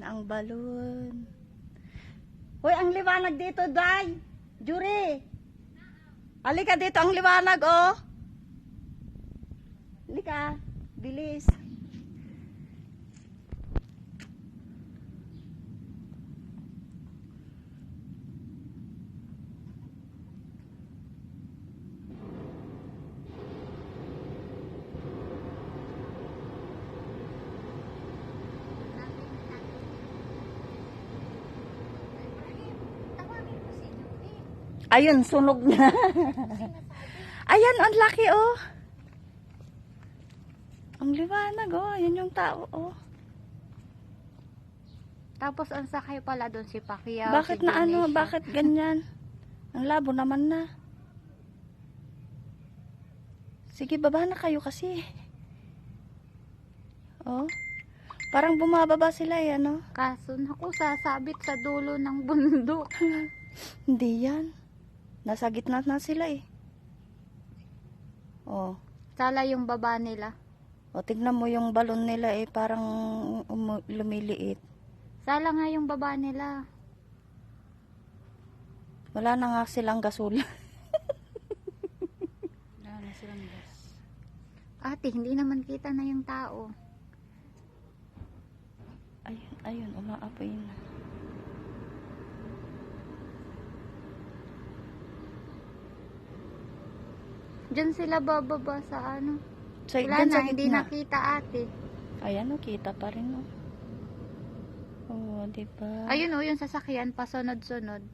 ang balon. Hoy, ang liwanag dito, Day. Juri. Halika dito, ang liwanag, oh. Halika. Bilis. Ayun, sunog na. Ayan, ang laki, oh. Ang liwanag, oh. Yan yung tao, oh. Tapos ang sakay pala doon si Pacquiao. Bakit si na ano? Dionisio. Bakit ganyan? Ang labo naman na. Sige, baba na kayo kasi. Oh. Parang bumababa sila, yan, oh. Kaso naku, sasabit sa dulo ng bundok. Hindi yan. Nasa gitna na sila, eh. Oh. Sala yung baba nila. O, tignan mo yung balon nila, eh. Parang lumiliit. Sala nga yung baba nila. Wala na nga silang gasol. Wala na silang gas. Ate, hindi naman kita na yung tao. Ayun, ayun. Umaapoy na. Diyan sila bababa sa ano. So, Wala dyan na, sa hindi gitna. nakita ate. Ayan, oh, kita pa rin, oh. Oh, diba? Ayun o, yung sasakyan, pasunod-sunod.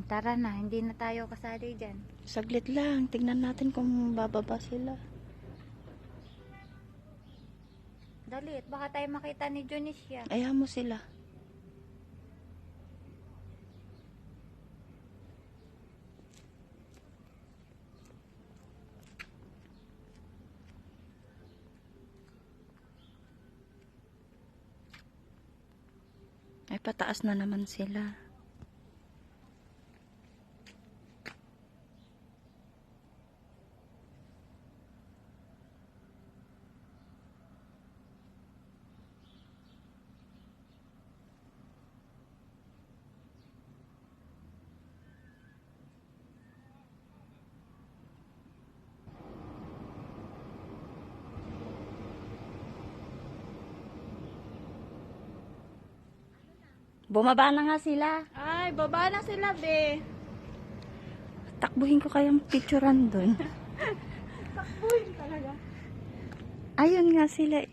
Tara na, hindi na tayo kasali dyan. Saglit lang. Tignan natin kung bababa sila. Dalit, baka tayo makita ni Dionisio. Ayaw mo sila. Ay, pataas na naman sila. Bumaba na nga sila. Ay, baba na sila, be. Takbuhin ko kayang picturean doon. Takbuhin talaga. Ayun nga sila.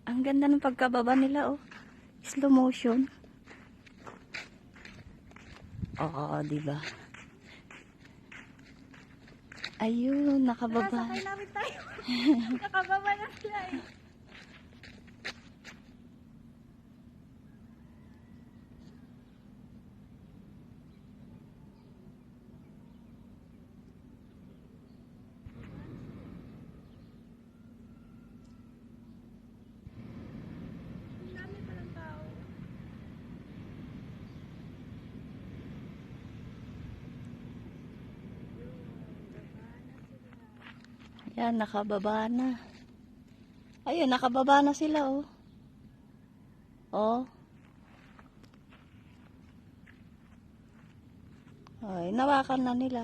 Ang ganda ng pagkababa nila, oh. Slow motion. Oo, diba? Ayun, nakababa. Sakay namin tayo. Nakababa na sila eh. Yan, nakababa na. Ayun, nakababa na sila, oh. Oh. Ay, nawakan na nila.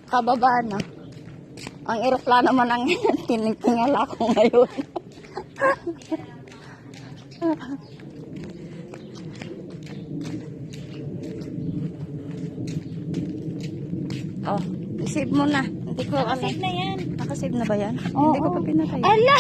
Kababa na. Ang eroplano naman ang tinitingala ko ngayon. Oh, isave mo na. Hindi ko alam. Nakasave na yan. Nakasave na ba yan? Oo. Hindi ko pa pinatay. Ala!